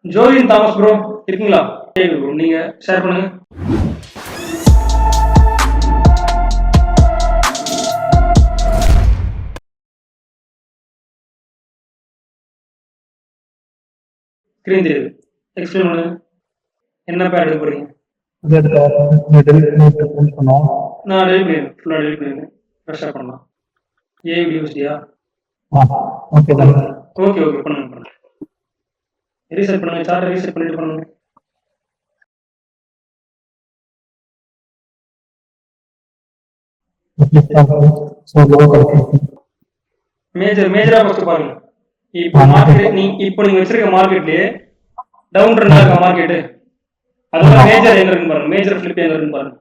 Jolin Thomas bro இருக்கீங்களா? கேக்குது bro, நீங்க ஷேர் பண்ணுங்க. ஸ்கிரீன் தெரியுது, எக்ஸ்பிளைன் பண்ணுங்க. என்ன பேர் எடுக்க போறீங்க? நான் டெலிட் பண்ணிடுறேன், ஃபுல்லாக டெலிட் பண்ணிடுறேன், ஃப்ரெஷ்ஷாக பண்ணலாம். ஏவிடியூஸ்டியா? ஓகே ஓகே ஓகே, பண்ணுங்க பண்ணுங்க. ரீசெட் பண்ணுங்க, சார்ட்டை ரீசெட் பண்ணிட்டு பண்ணுங்க. மேஜரா ஃபர்ஸ்ட் பாருங்க. இப்போ மார்க்கெட் நீங்க வச்சிருக்க மார்க்கெட்லயே டவுன் ட்ரெண்டா இருக்க மார்க்கெட், அதோட மேஜர் எங்க இருக்குன்னு பாருங்க. மேஜர் ஃபிளிப் எங்க இருக்குன்னு பாருங்க.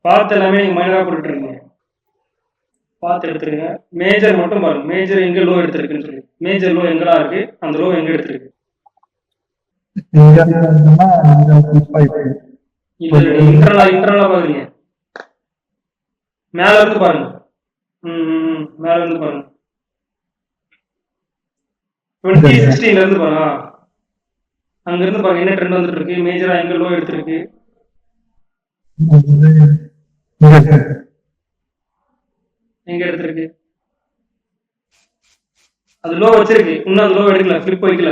பார்த்து எல்லாமே நீங்க மைனரா போட்டுட்டு இருக்கீங்க. பார்த்து எடுத்துருங்க. மேஜர் மட்டும் பாருங்க. மேஜர் எங்க லோ எடுத்திருக்குன்னு சொல்லி, மேஜர் லோ எங்கடா இருக்கு, அந்த லோ எங்க எடுத்திருக்கு. இன்டர்னலா பாக்குறீங்க. மேல இருந்து பாருங்க. மேல இருந்து பாருங்க. 2016 இருந்து பாருங்க. அங்க இருந்து பாருங்க என்ன ட்ரெண்ட் வந்துட்டு இருக்கு, மேஜரா எங்க லோ எடுத்திருக்கு. எங்க எடுத்திருக்கு, அது லோ வச்சிருக்கு, இன்னும் அது லோ எடுக்கல, ஃபிளிப் வைக்கல.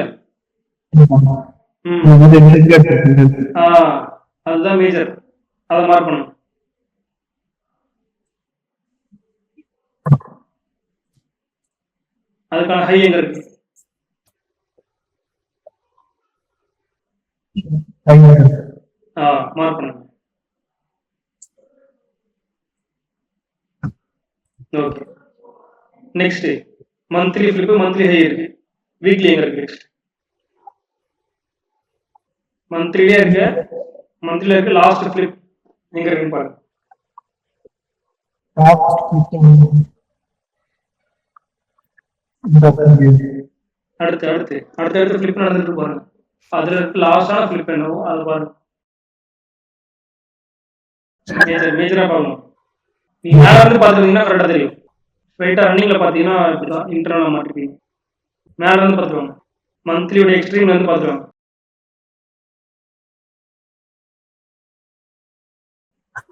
அதுதான் மேஜர், அதை மார்க் பண்ணணும். அதுக்கான ஹை எங்க இருக்கு, மார்க் பண்ணுங்க. Okay, next monthly flip, monthly high இருக்கு. வீக்லி எங்க இருக்கு, நெக்ஸ்ட் மந்த்லியே இருக்கு. மந்த்லில இருக்கு, லாஸ்ட் ஃபிளிப் எங்க இருக்குன்னு பாருங்க. அடுத்து அடுத்து அடுத்த அடுத்த ஃபிளிப் நடந்துட்டு பாருங்க. அதுல இருக்கு லாஸ்டான ஃபிளிப் என்னவோ அது பாருங்க. மேஜரா பாருங்க. நீங்க மேல இருந்து பாத்துட்டீங்கன்னா கரெக்டா தெரியும். ஸ்ட்ரைட்டா ரன்னிங்ல பாத்தீங்கன்னா இப்படிதான் இன்டர்னலா மாட்டிருப்பீங்க. மேல இருந்து பாத்துருவாங்க, மந்த்லியோட எக்ஸ்ட்ரீம்ல இருந்து பாத்துருவாங்க.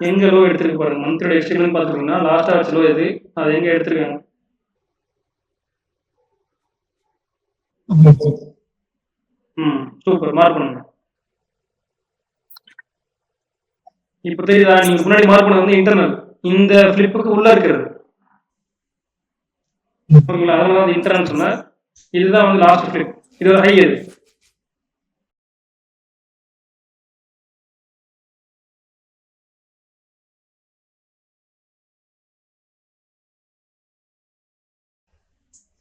எங்க லோ எடுத்துருக்கு பாருங்க. மந்த்லியோட எக்ஸ்ட்ரீம்ல இருந்து பாத்துருக்கீங்கன்னா லாஸ்டா வச்ச லோ எது, அது எங்க எடுத்திருக்காங்க. சூப்பர், மார்க் பண்ணுங்க. இப்ப தெரியுதா? நீங்க முன்னாடி மார்க் பண்ணது வந்து இன்டர்னல், இந்த ஃபிளிப்புக்கு உள்ள இருக்கிறது. ஓகேங்களா? அதனால வந்து இன்டர்னல் சொன்ன. இதுதான் வந்து லாஸ்ட் ஃபிளிப், இது ஒரு ஹை எது.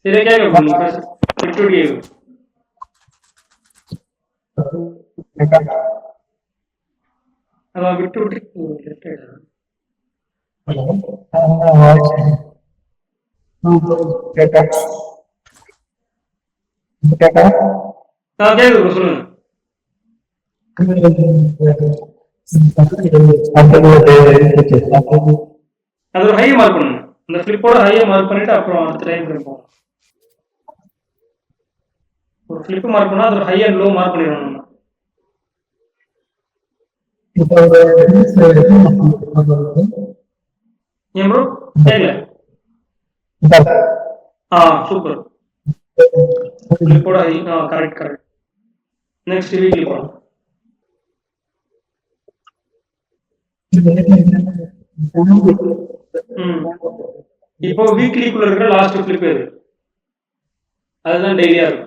சரியா கேட்க விட்டு கேட்கும். அதான் விட்டு விட்டு கேக்குது, சொல்லுங்க. அது ஒரு ஹை மார்க் பண்ணுங்க. அந்த ஃபிளிப்போட ஹையை மார்க் பண்ணிட்டு அப்புறம் அடுத்த டைம் போகும். ஒரு ஃபிளிப் மார்க் பண்ணா அது ஒரு ஹை அண்ட் லோ மார்க் பண்ணிடணும் நம்ம. ஏன் ப்ரோ கேட்கல? சூப்பர். ஃபிளிப்போட high, correct correct. Next weekly போகலாம். இப்போ வீக்லிக்குள்ள இருக்கிற லாஸ்ட் ஃபிளிப் எது, அதுதான் டெய்லியா இருக்கும்.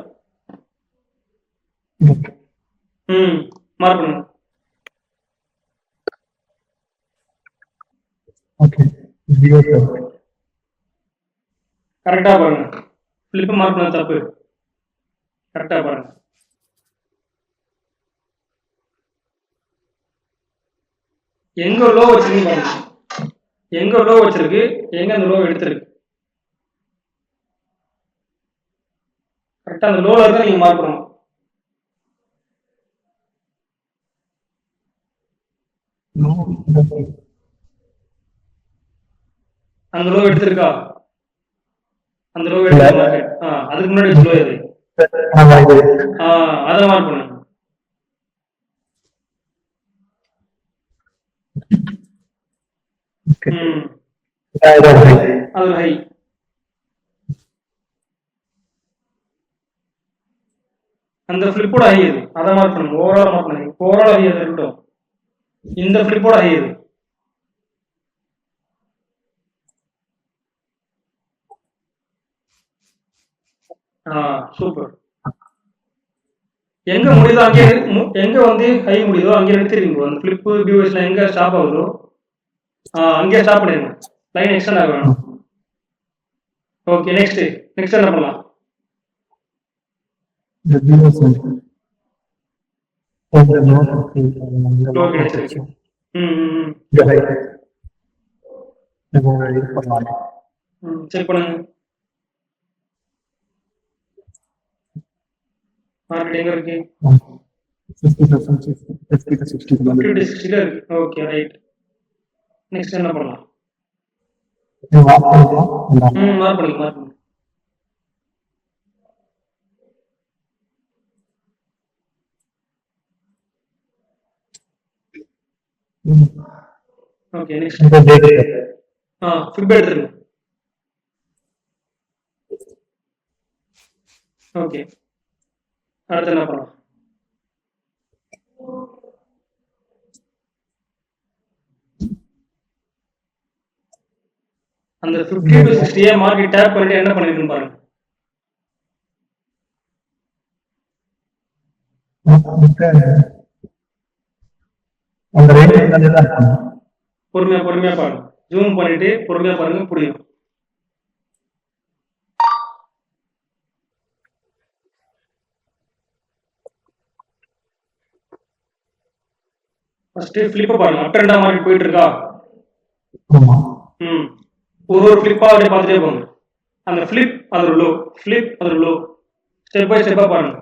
மார்க் பண்ணுங்க. கரெக்டா பாருங்க. ஃபிளிப் மார்க் பண்ண தப்பு, கரெக்டா பாருங்க. எங்க லோ வச்சிருக்கு பாருங்க. எங்க லோ வச்சிருக்கு, எங்க அந்த லோ எடுத்திருக்கு. கரெக்டா அந்த லோல இருந்தா நீங்க மார்க் பண்ணணும். அந்த லோ எடுத்திருக்கா, அந்த லோ எடுத்த மார்க்கெட், அதுக்கு முன்னாடி லோ எது, அதை மார்க் பண்ணுங்க. அது ஹை. அந்த ஃபிளிப்போட ஹை இது, அதை மார்க் பண்ணுங்க. ஓவரால் மார்க் பண்ணுங்க. ஓவரால் ஹை அது இருக்கட்டும். இந்த ஃபிளிப்போட ஹை இது. சூப்பர். எங்க முடியுதோ அங்கே, எங்க வந்து ஹை முடியுதோ அங்கே நிறுத்திடுங்க. அந்த ஃபிளிப் பியூஎஸ்ல எங்க ஸ்டாப் ஆகுதோ அங்கே ஸ்டாப் பண்ணிடுங்க. லைன் எக்ஸ்டெண்ட் ஆக வேணும். ஓகே, நெக்ஸ்ட் என்ன பண்ணலாம்? செக் பண்ணுங்க. மார்க்கெட் எங்க இருக்கு? 50 to 60 இருக்கு. Okay, right. நெக்ஸ்ட் என்ன பண்ணலாம்? மார்க் பண்ணுங்க. ஓகே, நெக்ஸ்ட் ஃபிப் எடுத்துருங்க. ஓகே, அடுத்து என்ன பண்ணலாம்? அந்த 50 to 60 மார்க்கெட் டேப் பண்ணிட்டு என்ன பண்ணிருக்குன்னு பாருங்க. பொறுமையா பாருங்க. ஜூம் பண்ணிட்டு பொறுமையா பாருங்க, புரியும். ஃபர்ஸ்ட் ஃபிளிப்பை பாருங்க. அப் அண்ட் டவுன் மார்க்கெட் போயிட்டு இருக்கா? ஒரு ஃபிளிப்பா அப்படியே பார்த்துட்டே போங்க. அந்த ஃபிளிப் அது ஒரு லோ, ஃபிளிப் அது ஒரு லோ. ஸ்டெப் பை ஸ்டெப்பா பாருங்க.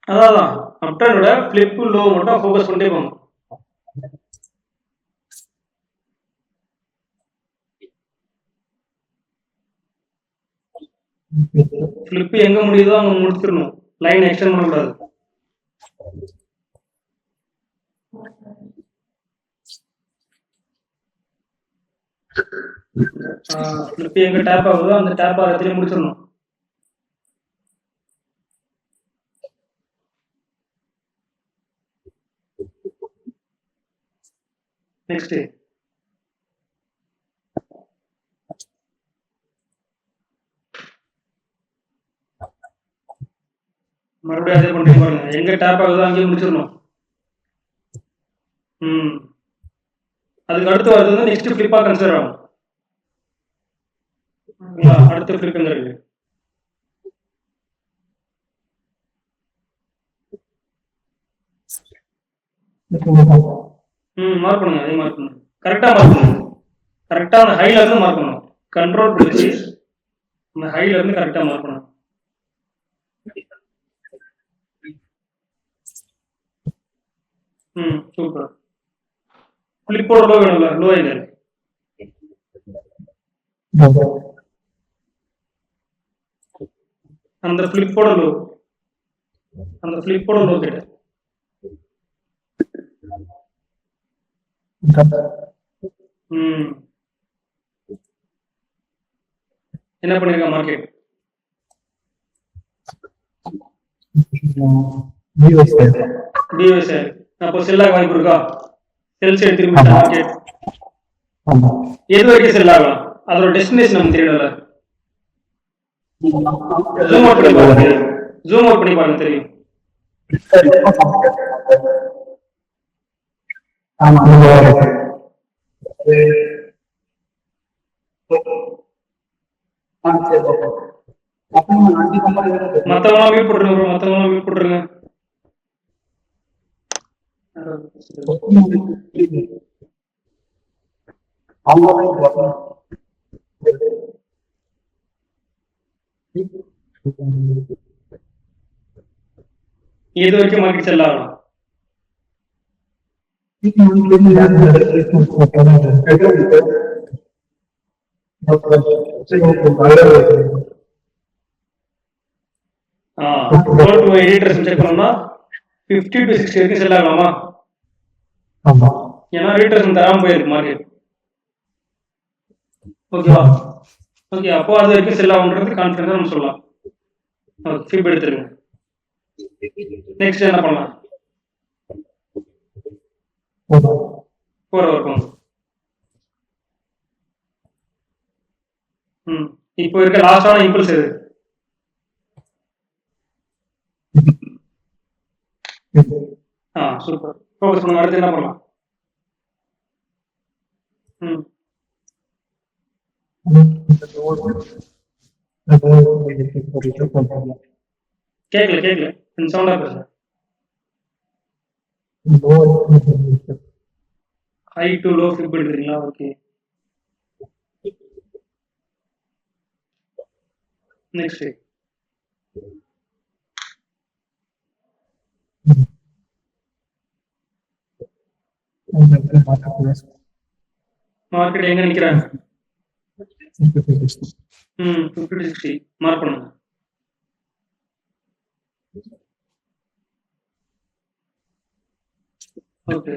அதான் அப் ட்ரெண்டோட ஃபிளிப் லோ மட்டும் ஃபோக்கஸ் பண்ணிட்டே போங்க. ஃபிளிப் எங்க முடியுதோ அங்க முடிச்சிடணும். லைன் எக்ஸ்டெண்ட் பண்ணக்கூடாது. ஃபிளிப் எங்க டேப் ஆகுதோ அந்த டேப் ஆகிறதுல முடிச்சிடணும். நெக்ஸ்ட் மறுபடியும் அதே பண்ணி பாருங்க. எங்க டேப் ஆகுதோ அங்கேயே முடிச்சிடணும். அதுக்கு அடுத்து வருது வந்து நெக்ஸ்ட் ஃபிளிப்பா கன்சிடர் ஆகும். அடுத்த ஃபிளிப் எங்க இருக்கு? மார்க் பண்ணுங்க. அதே மார்க் பண்ணுங்க. கரெக்டா மார்க் பண்ணுங்க. கரெக்டா அந்த ஹைல இருந்து மார்க் பண்ணணும். கண்ட்ரோல் பிடிச்சி அந்த ஹைல இருந்து கரெக்டா மார்க் பண்ணணும். சூப்பர். ஃபிளிப்போட லோ வேணும்ல, லோ எங்க இருக்கு? அந்த ஃபிளிப்போட லோ கேட்டு என்ன பண்ணிருக்க மார்க்கெட்? பிஎஸ்ஐ அப்போ செல்லாக வாய்ப்பு இருக்கா? செல் சைடு திரும்பி மார்க்கெட் எது வரைக்கும் செல் ஆகலாம்? அதோட டெஸ்டினேஷன் நமக்கு தெரியல. ஜூம் அவுட் பண்ணி பாருங்க தெரியும். மத்தவங்க மியூட் போட்டுருங்க. எது வரைக்கும் மார்க்கெட் செல் ஆகலாம்? ரீட்ரேஸ் செக் பண்ணோம்னா 50 to 60 வரைக்கும் செல் ஆகலாமா? ஏன்னா ரீட்ரேஸ் தராம போயிருக்கு மார்க்கெட். ஓகேவா? ஓகே, அப்போ அது வரைக்கும் செல் ஆகுன்றது கான்ஃபிடன்ஸா நம்ம சொல்லலாம். ஓகே, ஃபிப் எடுத்துருங்க. நெக்ஸ்ட் என்ன பண்ணலாம்? 4 ஹவர் போங்க. இப்போ இருக்க லாஸ்டான இம்பல்ஸ் எது? சூப்பர். ஃபோக்கஸ் பண்ணுங்க. அடுத்து என்ன பண்ணலாம்? கேட்கல கொஞ்சம் சவுண்டா பேசுங்க. ஹை டு லோ ஃபிப் எடுக்கிறீங்களா? ஓகே, நெக்ஸ்ட் மார்க்கெட் எங்க நிக்கிறாங்க? 50 to 60 மார்க் பண்ணுங்க. ஓகே,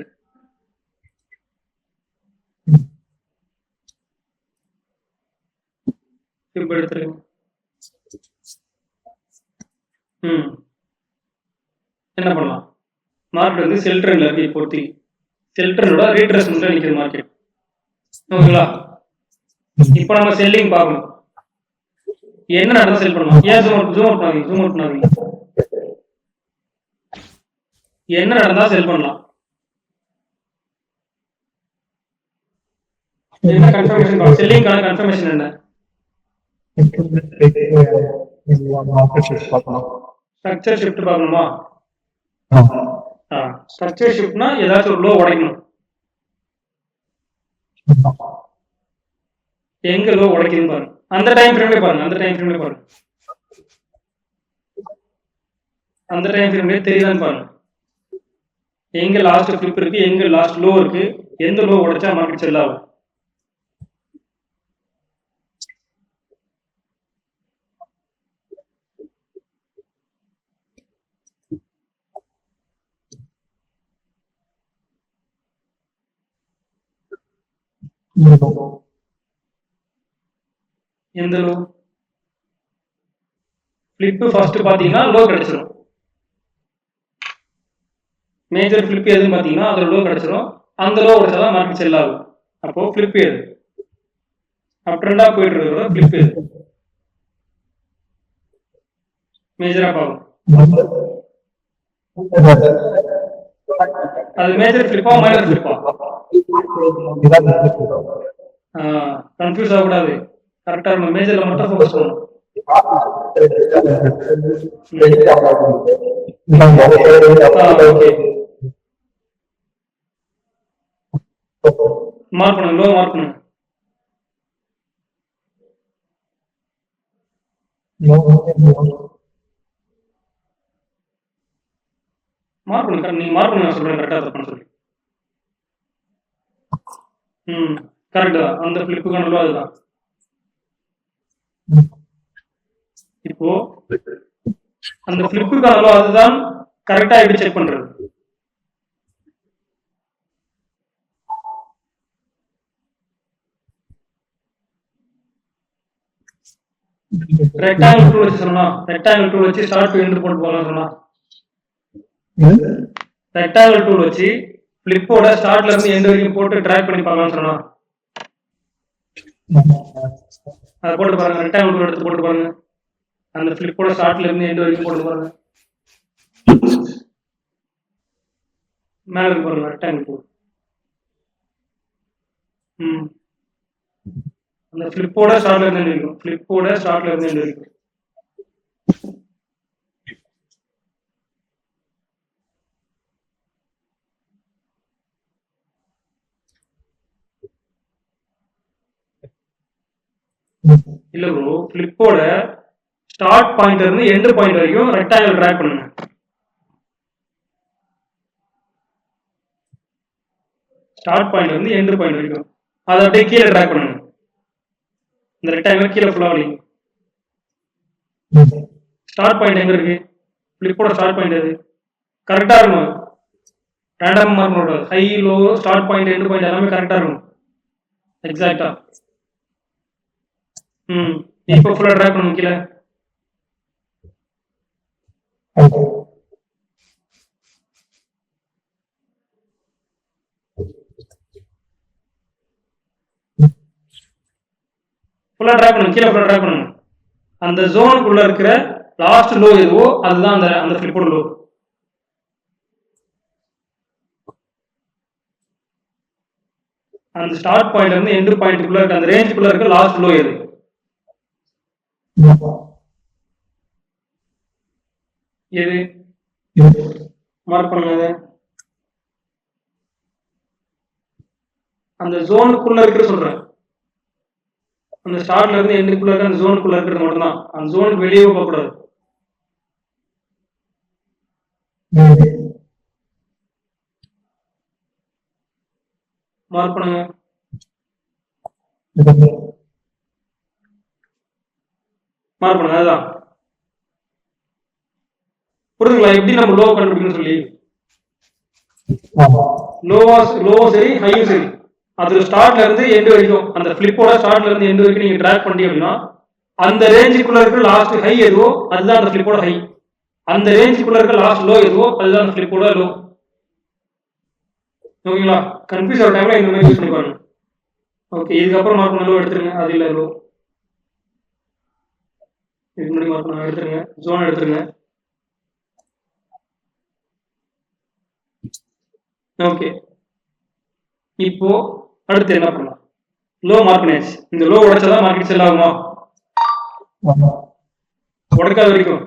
ஃபிப் எடுத்துருங்க. என்ன பண்ணலாம்? மார்க்கெட் வந்து செல் ட்ரெண்ட்ல இருக்கு. இப்போதைக்கு செல் ட்ரெண்டோட ரீட்ரேஸ்மெண்ட்ல நிக்குது மார்க்கெட். ஓகேங்களா? இப்போ நம்ம செல்லிங் பார்க்கணும். என்ன நடந்தா செல் பண்ணலாம்? ஏன் ஜூம் அவுட் பண்ணாதீங்க. என்ன நடந்தா செல் பண்ணலாம்? என்ன கன்ஃபர்மேஷன்? செல்லிங்கான கன்ஃபர்மேஷன் என்ன? ஸ்ட்ரக்சர் ஷிஃப்ட் பார்க்கணுமா? ஸ்ட்ரக்சர் ஷிஃப்ட்னா ஏதாச்சும் ஒரு லோ உடைக்கணும். எங்க லோ உடைக்குதுன்னு பாருங்க. அந்த டைம் ஃப்ரேம்ல பாருங்க. அந்த டைம் ஃப்ரேம்ல தெரியுதான்னு பாருங்க. எங்க லாஸ்ட் ஃபிளிப் இருக்கு, எங்க லாஸ்ட் லோ இருக்கு, எந்த லோ உடைச்சா மார்க்கெட் செல் ஆகும். எந்த லோ? ஃபிளிப் ஃபர்ஸ்ட் பாத்தீங்கன்னா லோ கிடைச்சிடும். மேஜர் ஃபிளிப் எதுன்னு பாத்தீங்கன்னா அதோட லோ கிடைச்சிடும். அந்த லோ உடைச்சாதான் மார்க்கெட் செல் ஆகும். அப்போ ஃபிளிப் எது? அப் ட்ரெண்டா போயிட்டு இருக்கிறதோட ஃபிளிப் எது? மேஜரா பார்க்கணும். அது மேஜர் ஃபிளிப்பா மைனர் ஃபிளிப்பா? கன்ஃபியூஸ் ஆகக்கூடாது. கரெக்டா நம்ம மேஜர்ல மட்டும் ஃபோக்கஸ் பண்ணணும். மார்க் பண்ணுங்க. லோ மார்க் பண்ணுங்க. மார்க் பண்ணுங்க. நீங்க மார்க் பண்ணுங்க. நான் சொல்றேன் கரெக்டா தப்பான்னு சொல்லி. கரெக்ட் தான். அந்த ஃபிளிப்புக்கான லோ அதுதான். இப்போ அந்த ஃபிளிப்புக்கான லோ அதுதான். கரெக்டா எப்படி செக் பண்றது? ரெக்டாங்கிள் டூல் வச்சு சொன்னா, ரெக்டாங்கிள் டூல் வச்சு ஸ்டார்ட் டு எண்ட் போட்டு போகலாம் சொன்னா, ரெக்டாங்கிள் டூல் வச்சு ஃபிளிப்போட ஸ்டார்ட்ல இருந்து எண்ட் வரைக்கும் போட்டு ட்ராக் பண்ணி பார்க்கலாம்னு சொன்னா, அதை போட்டு பாருங்க. ரெக்டாங்கிள் டூல் எடுத்து போட்டு பாருங்க. அந்த ஃபிளிப்போட ஸ்டார்ட்ல இருந்து எண்ட் வரைக்கும் போட்டு பாருங்க. மேல இருக்கு பாருங்க ரெக்டாங்கிள் டூல். அந்த ஃபிளிப்போட ஸ்டார்ட்ல இருந்து இருக்கும். ஃபிளிப்போட ஸ்டார்ட்ல இருந்து இருக்கும். இல்ல ப்ரோ, ஃபிளிப்போட ஸ்டார்ட் பாயிண்ட்ல இருந்து எண்ட் பாயிண்ட் வரைக்கும் ரெக்டாங்கிள் ட்ராக் பண்ணுங்க. ஸ்டார்ட் பாயிண்ட்ல இருந்து எண்ட் பாயிண்ட் வரைக்கும் அதை அப்படியே கீழே ட்ராக் பண்ணுங்க. இந்த ரெக்டாங்கிள் கீழே ஃபுல்லா வலிங்க. ஸ்டார்ட் பாயிண்ட் எங்க இருக்கு? ஃபிளிப்போட ஸ்டார்ட் பாயிண்ட் எது? கரெக்டா இருக்கும். ரேண்டம் மார்க் பண்ணக்கூடாது. High low start point end point எல்லாமே கரெக்டா இருக்கும். எக்ஸாக்டா. இப்போ ஃபுல்லா ட்ராக் பண்ணுங்க கீழே. ஃபுல்லா ட்ராக் பண்ணுங்க கீழே ஃபுல்லா ட்ராக் பண்ணுங்க. அந்த ஜோனுக்குள்ள இருக்கிற லாஸ்ட் லோ எதுவோ அதுதான் அந்த அந்த ஃபிளிப்போட லோ. அந்த ஸ்டார்ட் பாயிண்ட்ல இருந்து எண்ட் பாயிண்ட்டுக்குள்ள இருக்க அந்த ரேஞ்சுக்குள்ள இருக்க லாஸ்ட் லோ எது? எது மார்க் பண்ணுங்க. அந்த ஜோனுக்குள்ள இருக்கிற சொல்றேன். அந்த ஸ்டார்ட்ல இருந்து எண்டுக்குள்ள இருக்க அந்த ஜோனுக்குள்ள இருக்கிறது மட்டும் தான். அந்த ஜோனுக்கு வெளியே போக கூடாது. மார்க் பண்ணுங்க. மார்க் பண்ணுங்க. அதுதான் புரியுதுங்களா? எப்படி நம்ம லோ கண்டுபிடிக்கணும்னு சொல்லி. லோவோ சரி ஹையும் சரி, அது ஸ்டார்ட்ல இருந்து எண்டு வரைக்கும் அந்த ஃபிளிப்போட ஸ்டார்ட்ல இருந்து எண்டு வரைக்கும் நீங்க ட்ராக் பண்ணீங்க அப்படின்னா அந்த ரேஞ்சுக்குள்ள இருக்கிற லாஸ்ட் ஹை எதுவோ அதுதான் அந்த ஃபிளிப்போட ஹை. அந்த ரேஞ்சுக்குள்ள இருக்கிற லாஸ்ட் லோ எதுவோ அதுதான் அந்த ஃபிளிப்போட லோ. ஓகேங்களா? கன்ஃபியூஸ் ஆகிற டைம்ல இந்த மாதிரி யூஸ் பண்ணி பாருங்க. ஓகே, இதுக்கப்புறம் மார்க் பண்ண லோ எடுத்துருங்க. அது இல்லை லோ இதுக்கு முன்னாடி மார்க் பண்ண எடுத்துருங்க. ஜோன் எடுத்துருங்க. ஓகே, இப்போ அடுத்து என்ன பண்ணலாம்? லோ மார்க் பண்ணியாச்சு. இந்த லோ உடைச்சாதான் மார்க்கெட் செல் ஆகுமா? உடைக்காத வரைக்கும்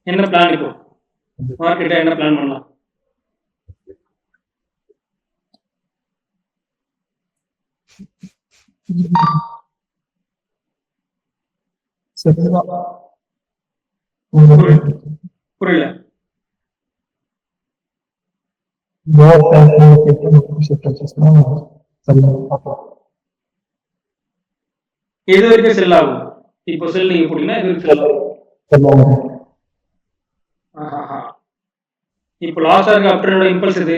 என்ன பிளான்? இப்போ மார்க்கெட்டை என்ன பிளான் பண்ணலாம்? புரியல. எது வரைக்கும் செல் ஆகும்? இப்போ செல் நீங்க போட்டீங்கன்னா எது வரைக்கும் செல் ஆகும்? இப்போ லாஸ்டா இருக்க அப்ட்ரெண்டோட இம்பல்ஸ் எது?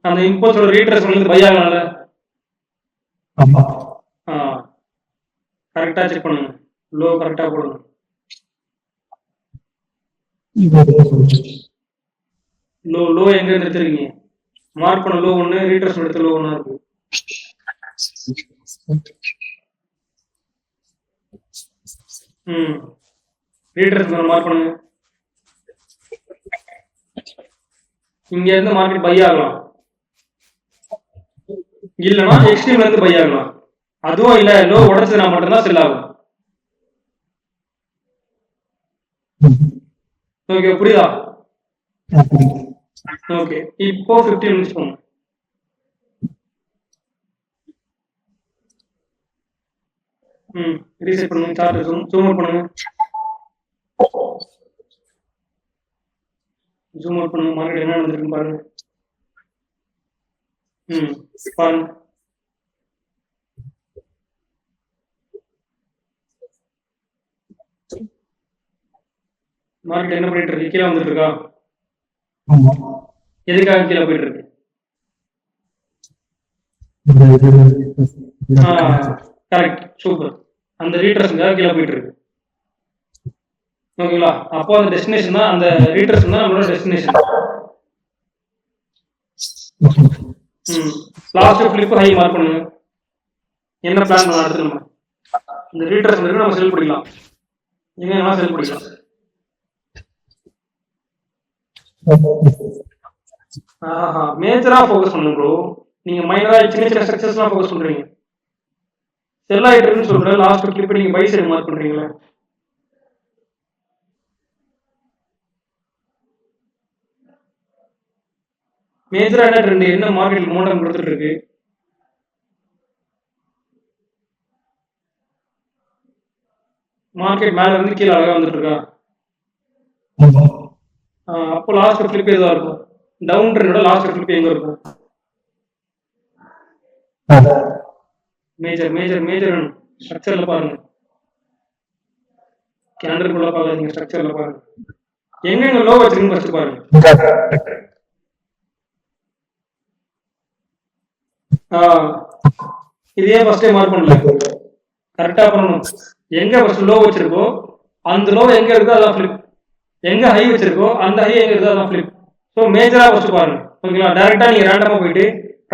அந்த இம்பல்ஸோட ரீட்ரேஸ் வந்து பை ஆகலாம்ல. கரெக்டா செக் பண்ணுங்க. லோ கரெக்டா போடுங்க. லோ லோ எங்க இருந்து எடுத்துருக்கீங்க? மார்க் பண்ண லோ ஒன்று, ரீட்ரேஸ் எடுத்த லோ ஒன்றா இருக்கு. ரீட்ரேஸ் மார்க் பண்ணுங்க. இங்க இருந்து மார்க்கெட் பை ஆகலாம், இல்லைன்னா எக்ஸ்ட்ரீம்ல இருந்து பை ஆகலாம். அதுவும் இல்ல லோ உடச்சுனா மட்டும்தான் செல் ஆகும். ஓகே, புரியுதா? ஓகே, இப்போ 15 மினிட்ஸ் போங்க. ரீசெட் பண்ணுங்க. சார்ட் ஜூம் அவுட் பண்ணுங்க. ஜூம் அவுட் பண்ணுங்க. மார்க்கெட் என்ன நடந்திருக்குன்னு பாருங்க. பாருங்க. மார்க்கெட் என்ன பண்ணிட்டு இருக்கு? கீழே வந்துட்டு இருக்கா? எதுக்காக கீழே போயிட்டு இருக்கு? Correct, super. அந்த ரீட்ரேஸ்க்காக கீழே போயிட்டு இருக்கு. ஓகேங்களா? அப்போ அந்த டெஸ்டினேஷன் தான், அந்த ரீட்ரேஸ் தான் நம்மளோட destination. Last flip high mark பண்ணுங்க. என்ன பிளான் பண்ணலாம் அடுத்து? நம்ம இந்த ரீட்ரேஸ் வந்து நம்ம செல் பண்ணிக்கலாம். எங்க செல் பண்ணிக்கலாம். மேஜரா ஃபோக்கஸ் பண்ணுங்க ப்ரோ. நீங்க மைனரா சின்ன சின்ன ஸ்ட்ரக்சர்ஸ்லாம் ஃபோக்கஸ் பண்றீங்க. செல் ஆயிட்டு இருக்குன்னு சொல்றேன். லாஸ்ட் கிளிப் நீங்க பை சைடு மார்க் பண்றீங்களா? மேஜரா என்ன ட்ரெண்ட், என்ன மார்க்கெட் மோமெண்டம் கொடுத்துட்டு இருக்கு? மார்க்கெட் மேல இருந்து கீழே அழகா வந்துட்டு இருக்கா? அப்போ லாஸ்ட் ஃபிளிப் எதுவா இருக்கும்? டவுன் ட்ரெண்டோட லாஸ்ட் ஃபிளிப் எங்க இருக்கும்? மேஜர் மேஜர் மேஜர் ஸ்ட்ரக்சர்ல பாருங்க. கேண்டல் குள்ள பாருங்க, ஸ்ட்ரக்சர்ல பாருங்க. எங்க லோ வச்சிருக்கீங்க ஃபர்ஸ்ட் பாருங்க. இதே ஃபர்ஸ்டே மார்க் பண்ணல, கரெக்டா பண்ணணும். எங்க ஃபர்ஸ்ட் லோ வச்சிருக்கோ அந்த லோ எங்க இருக்கோ அதான் ஃபிளிப், எங்க ஹை வச்சிருக்கோ அந்த ஹை எங்க இருக்கோ அதான் ஃபிளிப். ஸோ மேஜரா ஃபர்ஸ்ட் பாருங்க, ஓகேங்களா? டைரக்டா நீங்க ரேண்டமா போயிட்டு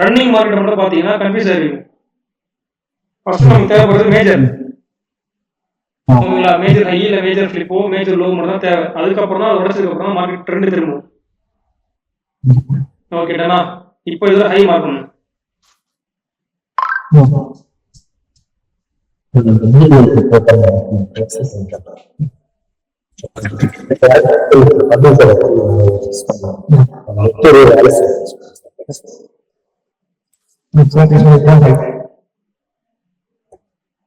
ரன்னிங் மார்க்கெட் மட்டும் பாத்தீங்கன்னா கன்ஃபியூஸ் ஆயிருவீங்க. ஃபர்ஸ்ட் நமக்கு தேவைப்படுறது மேஜர், ஓகேங்களா? மேஜர் ஹை இல்ல மேஜர் ஃபிளிப்போ மேஜர் லோ மட்டும் தான் தேவை. அதுக்கப்புறம் தான் உடச்சதுக்கு அப்புறம் மார்க்கெட் ட்ரெண்ட் திரும்பும். ஓகேடா? இப்போ இதுல ஹை மார்க் பண்ணுங்க.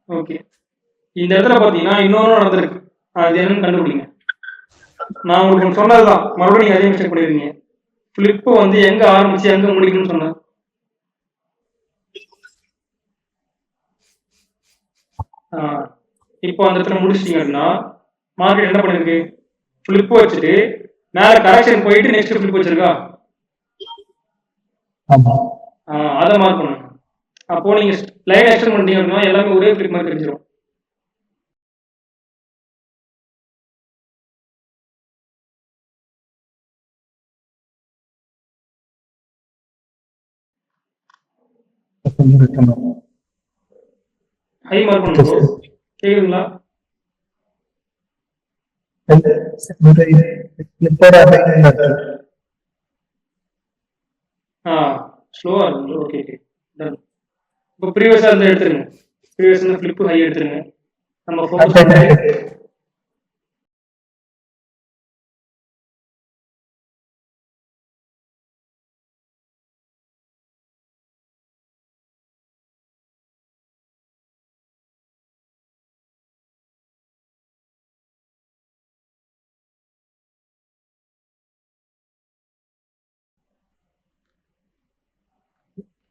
ஓகே, இந்த இடத்துல பாத்தீங்கன்னா இன்னொன்னு நடந்திருக்கு, அது என்னன்னு கண்டுபிடிங்க. நான் உங்களுக்கு சொன்னதுதான், மறுபடியும் நீங்க அதே மிஸ்டேக் பண்ணிருக்கீங்க. ஃபிளிப் வந்து எங்க ஆரம்பிச்சு எங்க முடிக்கணும்னு சொன்னேன். இப்போ அந்த இடத்துல முடிச்சிட்டீங்கன்னா மார்க்கெட் என்ன பண்ணிருக்கு? ஃபிளிப் வச்சுட்டு மேல கரெக்ஷன் போயிட்டு நெக்ஸ்ட் ஃபிளிப் வச்சிருக்கா? அதை மார்க் பண்ணுங்க. அப்போ நீங்க லைன் எக்ஸ்டெண்ட் பண்ணீங்க அப்படின்னா எல்லாமே ஒரே ஃபிளிப் மாதிரி தெரிஞ்சிடும். ஹை மார்க் பண்ணுங்க. கேக்குதுங்களா? ஸ்லோவா இருக்கு. Okay okay, done. இப்போ ப்ரீவியஸா இருந்து எடுத்துருங்க. ப்ரீவியஸ் இருந்து ஃபிளிப் ஹை எடுத்துருங்க. நம்ம ஃபோக்கஸ் பண்ணுறது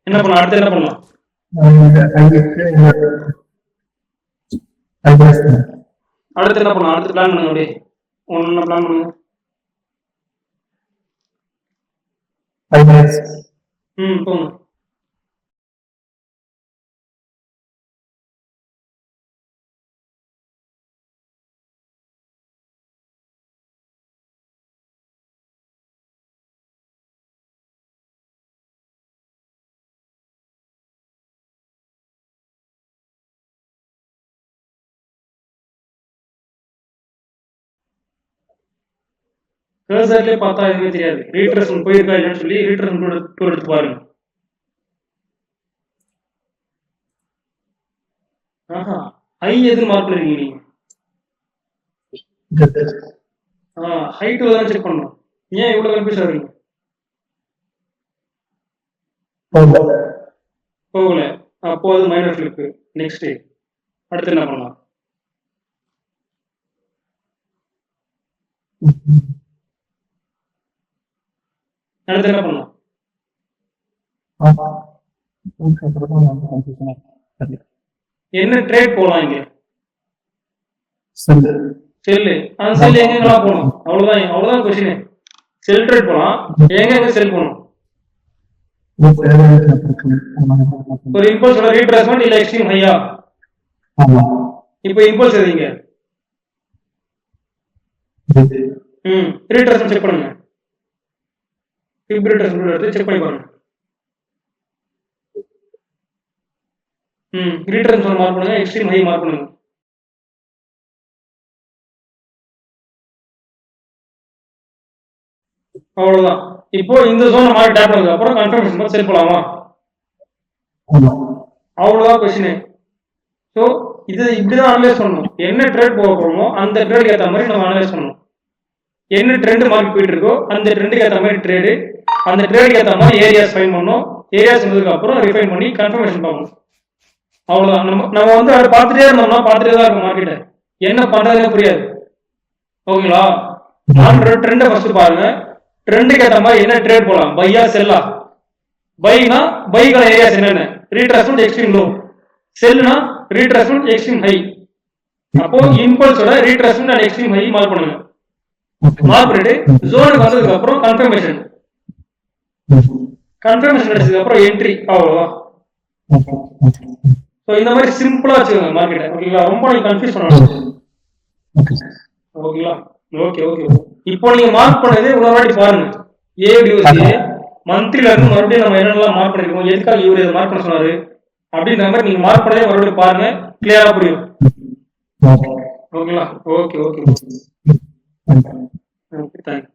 என்ன பண்ணலாம்? அடுத்து என்ன பண்ணலாம்? அடுத்து என்ன பண்ணலாம்? அடுத்து பிளான் பண்ணுங்க. அப்படியே ஒன்னு பிளான் பண்ணுங்க. போங்க. கர்சர்லயே பார்த்தா எதுவுமே தெரியாது. ரீட்ரேஸ்மென்ட் போயிருக்கா இல்லைன்னு சொல்லி ரீட்ரேஸ்மென்ட் டூல் எடுத்து பாருங்க. ஹை எது மார்க் பண்ணிருக்கீங்க நீங்க? ஹைட் தான் செக் பண்ணணும். ஏன் இவ்வளவு கன்ஃபியூஸ் ஆகுறீங்க? போகல. அப்போ அது மைனர் ஃபிளிப். நெக்ஸ்ட் அடுத்து என்ன பண்ணலாம்? அடுத்து என்ன பண்ணலாம்? என்ன ட்ரேட் போலாம் இங்க? செல்லு. அந்த செல் எங்கெங்கெல்லாம் போகணும்? அவ்வளவுதான் கொஸ்டின். செல் ட்ரேட் போலாம், எங்க செல் போகணும்? ஒரு இம்பல்ஸோட ரீட்ரேஸ்மென்ட் இல்ல எக்ஸ்ட்ரீம் ஹையா? இப்போ இம்பல்ஸ் எதுங்க? ரீட்ரேஸ்மென்ட் செக் பண்ணுங்க. ரீட்ரேஸ்மென்ட் எடுத்து செக் பண்ணி பாருங்க. ரீட்ரேஸ்மென்ட் மார்க் பண்ணுங்க, எக்ஸ்ட்ரீம் ஹை மார்க் பண்ணுங்க. அவ்வளவுதான். இப்போ இந்த ஜோன் மார்க் டேப் பண்ணதுக்கு அப்புறம் கன்ஃபர்மேஷன் செல் போலாமா? அவ்வளவுதான் கொஸ்டின். ஸோ இது இப்படிதான் அனலைஸ் பண்ணணும். என்ன ட்ரேட் போக போறோமோ அந்த ட்ரேடுக்கு ஏற்ற மாதிரி நம்ம அனலைஸ் பண்ணணும். என்ன ட்ரெண்ட் மார்க்கெட் போயிட்டு இருக்கோ அந்த ட்ரெண்டுக்கு ஏற்ற மாதிரி ட்ரேடு, அந்த ட்ரேடுக்கு ஏற்ற மாதிரி ஏரியாஸ் ஃபைன் பண்ணணும். ஏரியாஸ் வந்ததுக்கு அப்புறம் ரிஃபைன் பண்ணி கன்ஃபர்மேஷன் பார்க்கணும். அவ்வளவுதான். நம்ம வந்து அதை பார்த்துட்டே இருந்தோம்னா பார்த்துட்டே தான் இருக்கும் மார்க்கெட்டை, என்ன பண்றதுன்னு புரியாது. ஓகேங்களா? ட்ரெண்டை ஃபர்ஸ்ட் பாருங்க. ட்ரெண்டுக்கு ஏற்ற மாதிரி என்ன ட்ரேட் போகலாம், பையா செல்லா. பைனா பைக்கான ஏரியாஸ் என்னென்ன, ரீட்ரேஸ்மெண்ட் எக்ஸ்ட்ரீம் லோ. செல்லுனா ரீட்ரேஸ்மெண்ட் எக்ஸ்ட்ரீம் ஹை. அப்போ இம்பல்ஸோட retracement and extreme high mark பண்ணுங்க. மார்க் பண்ணிட்டு ஜோனுக்கு வந்ததுக்கு அப்புறம் கன்ஃபர்மேஷன் கிடைச்சதுக்கு அப்புறம் என்ட்ரி. அவ்வளவுதான். ஸோ இந்த மாதிரி சிம்பிளா வச்சுக்கோங்க மார்க்கெட்டை. ஓகேங்களா? ரொம்ப நீங்க கன்ஃபியூஸ் பண்ணணும். ஓகேங்களா? Okay okay. இப்போ நீங்க மார்க் பண்ணது ஒரு வாட்டி பாருங்க. ஏடியூசி மந்த்லில இருந்து மறுபடியும் நம்ம என்னெல்லாம் மார்க் பண்ணிருக்கோம், எதுக்காக இவர் இதை மார்க் பண்ண சொன்னாரு அப்படின்ற மாதிரி நீங்க மார்க் பண்ணதே மறுபடியும் பாருங்க, கிளியரா புரியும். ஓகேங்களா? Okay okay thank you.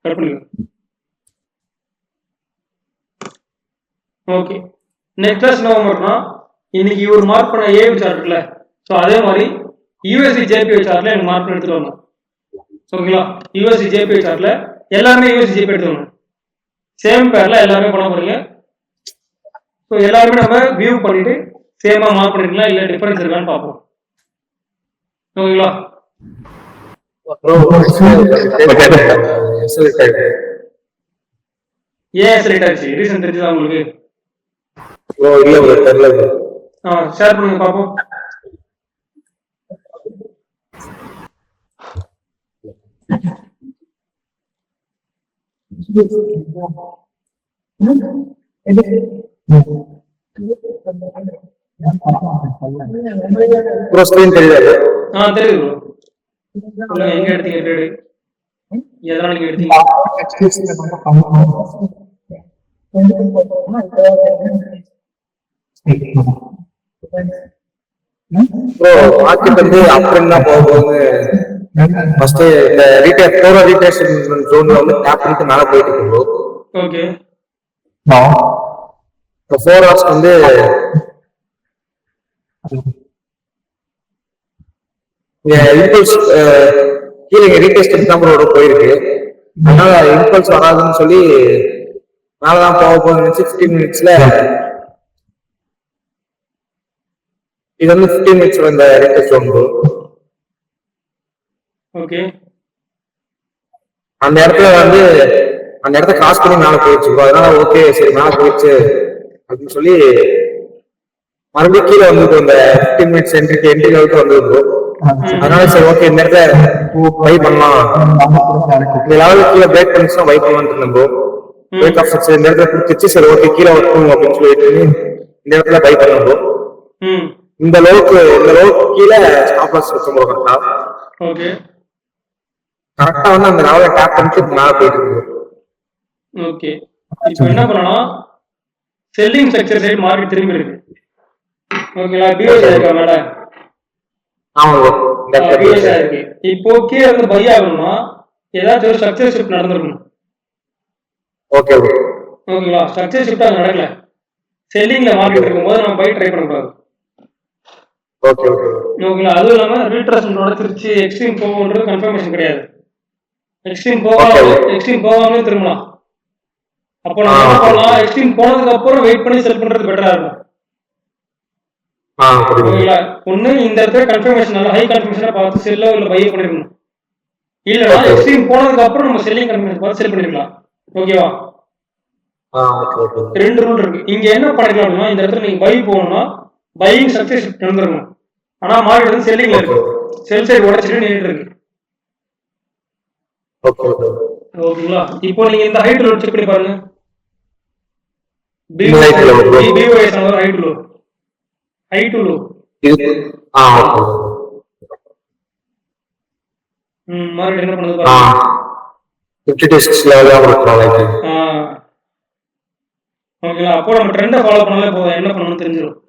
கட் பண்ணுங்க. ஓகே, நெக்ஸ்ட் கிளாஸ் என்ன பண்ணா, இன்னைக்கு இவர் மார்க் பண்ண ஏவி சார்ட் இருக்குல்ல, ஸோ அதே மாதிரி யூஎஸ்சி ஜேபிஐ சார்ட்ல எனக்கு மார்க் பண்ணி எடுத்துட்டு வரணும். ஓகேங்களா? யூஎஸ்சி ஜேபிஐ சார்ட்ல எல்லாருமே யூஎஸ்சி ஜேபி எடுத்து வரணும். சேம் பேர்ல எல்லாருமே பண்ண போறீங்க. ஸோ எல்லாருமே நம்ம வியூ பண்ணிட்டு சேமா மார்க் பண்ணிருக்கலாம், இல்லை டிஃபரன்ஸ் இருக்கான்னு பார்ப்போம். ஓகேங்களா? ஏன் செலக்ட் ஆச்சு, ரீசன் தெரிஞ்சதா உங்களுக்கு? ஷேர் பண்ணுங்க பாப்போம். தெரியுது. எங்க எடுத்தீங்க ட்ரேடு, எதனால நீங்க எடுத்தீங்க? மார்க்கெட் வந்து அப்புறம் தான் போகும்போது ஃபர்ஸ்ட் இந்த ரீட்ரேஸ்மெண்ட் ஜோன்ல வந்து டேப் பண்ணிட்டு மேல போயிட்டு இருக்கோம். ஓகே, 4 ஹவர்ஸ் வந்து இம்பல்ஸ் கீழே ரீடெஸ்ட் எக்ஸாம்பிளோட போயிருக்கு. அதனால இம்பல்ஸ் வராதுன்னு சொல்லி மேலதான் போக போகுது. 15 மினிட்ஸ்ல இது வந்து 15 மினிட்ஸ்ல இந்த ரீடெஸ்ட் வந்து ஓகே, அந்த இடத்துல வந்து அந்த இடத்த கிராஸ் பண்ணி மேல போயிடுச்சு. அதனால ஓகே சரி மேல போயிடுச்சு அப்படின்னு சொல்லி மறுபடியும் கீழே வந்து இந்த 15 மினிட்ஸ் என்ட்ரி லெவலுக்கு வந்து அதனால சரி ஓகே இந்த இடத்துல பை பண்ணலாம், இந்த லெவலுக்கு கீழே பிரேக் பண்ணிச்சுன்னா பை பண்ணலாம்னு இருந்தோம். பிரேக் ஆஃப் ஸ்ட்ரக்சர் இந்த இடத்துல கொடுத்துச்சு. சரி ஓகே கீழே வரணும் அப்படின்னு சொல்லிட்டு இந்த இடத்துல பை பண்ணணும். இந்த லோவுக்கு கீழே ஸ்டாப் லாஸ் வச்சோம் கரெக்டா. ஓகே, கரெக்டா வந்து அந்த லெவலை டேப் பண்ணிட்டு மேல போயிட்டு இருக்கு. ஓகே, இப்போ என்ன பண்ணலாம், செல்லிங் ஸ்ட்ரக்சர் சைடு மார்க்கெட் திரும்பி இருக்கு. ஓகேங்களா? பிஎஸ் இருக்கா மேல? ஆமா, பிஎஸ் இருக்கு. இப்போ கீழே இருந்து பை ஆகணும்னா ஏதாச்சும் ஒரு ஸ்ட்ரக்சர் ஷிஃப்ட் நடந்திருக்கணும். ஓகே ஓகேங்களா? ஸ்ட்ரக்சர் ஷிஃப்ட் அது நடக்கல. செல்லிங்ல மார்க்கெட் இருக்கும்போது நம்ம பை ட்ரை பண்ணக்கூடாது. ஓகேங்களா? அதுவும் இல்லாம ரீட்ரேஸ்மெண்ட் திருச்சி எக்ஸ்ட்ரீம் போகும்ன்றது கன்ஃபர்மேஷன் கிடையாது. எக்ஸ்ட்ரீம் போகாமலே திரும்பலாம். அப்போ நம்ம என்ன பண்ணலாம், எக்ஸ்ட்ரீம் போனதுக்கு அப்புறம் வெயிட் பண்ணி செல் பண்றது பெட்டரா இருக்கும். ஓகேங்களா? ஒண்ணு இந்த இடத்துல கன்ஃபர்மேஷன் ஹை கன்ஃபர்மேஷனா பார்த்து செல்லோ இல்ல பை பண்ணிருக்கணும். இல்லனா எக்ஸ்ட்ரீம் போனதுக்கு அப்புறம் நம்ம செல்லிங் கன்ஃபர்மேஷன் பார்த்து செல் பண்ணிருக்கலாம். ஓகேவா? ரெண்டு ரூல் இருக்கு. இங்க என்ன பண்ணிக்கலாம் அப்படின்னா, இந்த இடத்துல நீங்க பை போகணும்னா பையிங் ஸ்ட்ரக்சர் ஷிஃப்ட் நடந்துருக்கும். ஆனா மார்க்கெட் வந்து செல்லிங்ல இருக்கு, செல் சைடு உடைச்சிட்டு நின்றுட்டு இருக்கு. ஓகேங்களா? இப்போ நீங்க இந்த ஹைட் லோ செக் பண்ணி பாருங்க. பிஓஎஸ் ஆன height low, height low. Market என்ன பண்ணுது பாருங்க. 56 லெவல்ல இருக்கு. ஓகேங்களா? அப்போ நம்ம ட்ரெண்டை ஃபாலோ பண்ணாலே போதும், என்ன பண்ணணும்னு தெரிஞ்சிடும்.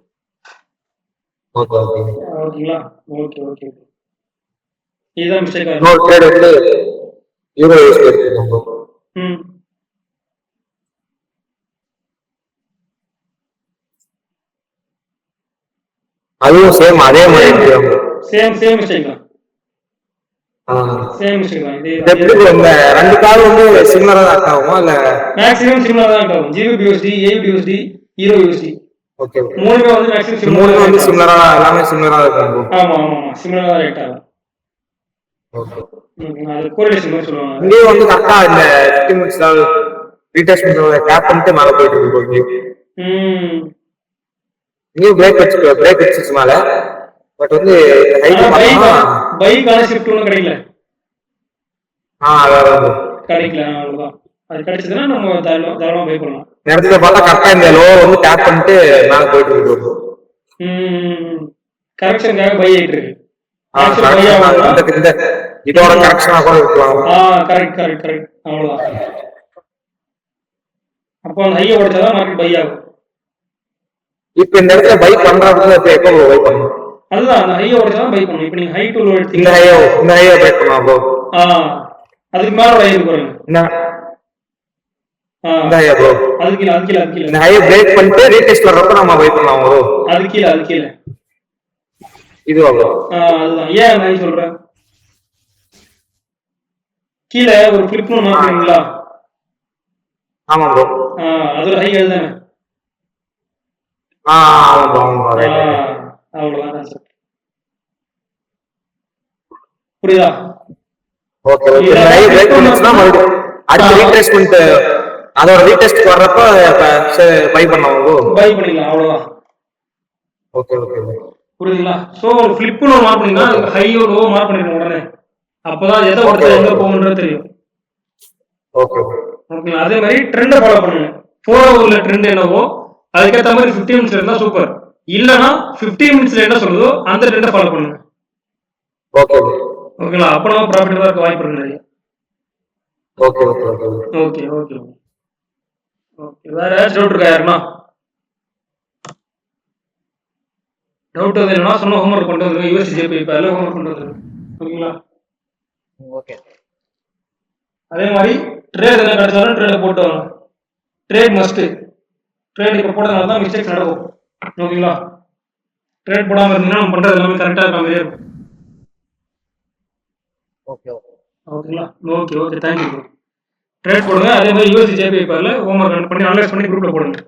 ஓகேங்களா? ஓகே ஓகே, இதுதான் மிஸ்டேக் ஆகும். இன்னொரு ட்ரேட் வந்து யூரோ யூஎஸ்டி எடுத்துக்கோங்க. அதுவும் சேம் அதே மாதிரி சேம் மிஸ்டேக் தான். சேம் மிஸ்டேக் தான். இதே இது எப்படி bro இந்த ரெண்டு கார் வந்து சிமிலரா தான் ஆகுமா இல்ல? மேக்ஸிமம் சிமிலரா தான் ஆகும். GBBUSD, AUBUSD, Hero USD okay மூணுமே வந்து மேக்ஸிமம் மூணுமே சிமிலரா வந்து தான். சிமிலரா எல்லாமே சிமிலரா இருக்கும் bro. ஆமா ஆமா ஆமா சிமிலரா தான் ரேட் ஆகும். ஓகே. அது கோரிலேஷன் மாதிரி சொல்லுவாங்க. இங்கேயும் வந்து கரெக்டா இந்த 15 மினிட்ஸ் ரீடெஸ்ட் பண்றத டேப் பண்ணிட்டு மேல போயிட்டு இருக்கு bro இங்கேயும். இங்கேயும் பிரேக் வச்சிச்சு மேல. பட் வந்து ஹைட் பண்ணா பைக்கான ஷிஃப்ட் ஒன்றும் கிடைக்கல. அதான் bro. கிடைக்கல அவ்வளவுதான். அது கிடைச்சதுன்னா நம்ம தாராளமா பை பண்ணலாம். நேரத்துல பார்த்தா கரெக்டா இந்த லோ வந்து டேப் பண்ணிட்டு மேல போயிட்டு இருக்கு bro. கரெக்ஷனுக்காக பை ஆயிட்டு இருக்கு. இந்த இதோட கரெக்ஷனா கூட இருக்கலாம். கரெக்ட் கரெக்ட் கரெக்ட் அவ்வளவுதான். அப்போ அந்த ஹையை உடைச்சாதான் மார்க்கெட் பை ஆகும். இப்ப இந்த இடத்துல பை பண்றதுக்கு இப்ப எப்போ பை பண்ணணும்? அதுதான் அந்த ஹையை உடைச்சாதான் பை பண்ணணும். இப்போ நீங்க ஹை டு லோ எடுத்தீங்க. இந்த ஹையை பை பண்ணலாம் bro. அதுக்கு மேல ஒரு ஹை இருக்கு பாருங்க. இந்த ஹையா bro. அது கீழ இந்த ஹையை பிரேக் பண்ணிட்டு ரீடெஸ்ட் வர்றப்ப நம்ம பை பண்ணலாம் bro. அது கீழ இதுவா bro? அதுதான். ஏன் அந்த ஹை சொல்றேன்? கீழ ஒரு கிளிப்னு மாத்துறீங்களா? ஆமா bro. அது ஒரு ஹை அதுதானே? ஆமா bro. அவ்வளவுதான் சார். புரியுதா? Okay okay. இந்த ஹை பிரேக் பண்ணிச்சுனா மறுபடியும் அடுத்த ரீட்ரேஸ்மென்ட் அதோட ரீடெஸ்ட் வர்றப்ப பை பண்ணலாம் bro. பை பண்ணிக்கலாம் அவ்வளவுதான். Okay okay. புரியுதுங்களா? சோ ஒரு ஃபிளிப்னு மார்க் பண்ணீங்கன்னா ஹையோ லோ மார்க் பண்ணிடணும் உடனே. அப்பதான் எதை ஒருத்தர் எங்க போகும்ன்றது தெரியும். Okay okay. அதே மாதிரி ட்ரெண்டை ஃபாலோ பண்ணுங்க. 4 ஹவர்ல ட்ரெண்ட் என்னவோ அதுக்கேற்ற மாதிரி 15 மினிட்ஸ்ல இருந்தா சூப்பர். இல்லனா 15 மினிட்ஸ்ல என்ன சொல்லுதோ அந்த ட்ரெண்டை ஃபாலோ பண்ணுங்க. ஓகே ஓகேங்களா? அப்ப நம்ம ப்ராஃபிட்டா இருக்க வாய்ப்பு இருக்கு நிறைய. Okay okay okay okay okay. வேற ஏதாச்சும் டவுட் இருக்கா யாருன்னா? டவுட் அது இல்லைன்னா சொன்ன ஹோம்ஒர்க் கொண்டு வந்துருங்க. யூஎஸ்டி பேப்பர்ல ஹோம்ஒர்க் கொண்டு வந்துருங்க. ஓகேங்களா? ஓகே. அதே மாதிரி ட்ரேட் என்ன கிடைச்சாலும் ட்ரேட போட்டு வரணும். Trade must. ட்ரேட் இப்போ போட்டதுனால தான் மிஸ்டேக்ஸ் நடக்கும். ஓகேங்களா? ட்ரேட் போடாம இருந்தீங்கன்னா நம்ம பண்றது எல்லாமே கரெக்டா இருக்க மாதிரியே இருக்கும். ஓகேங்களா? Okay thank you. ட்ரேட் போடுங்க. அதே மாதிரி யூஎஸ்டி பேப்பர்ல ஹோம்ஒர்க் பண்ணி அனலைஸ் பண்ணி குரூப்ல போடுங்க.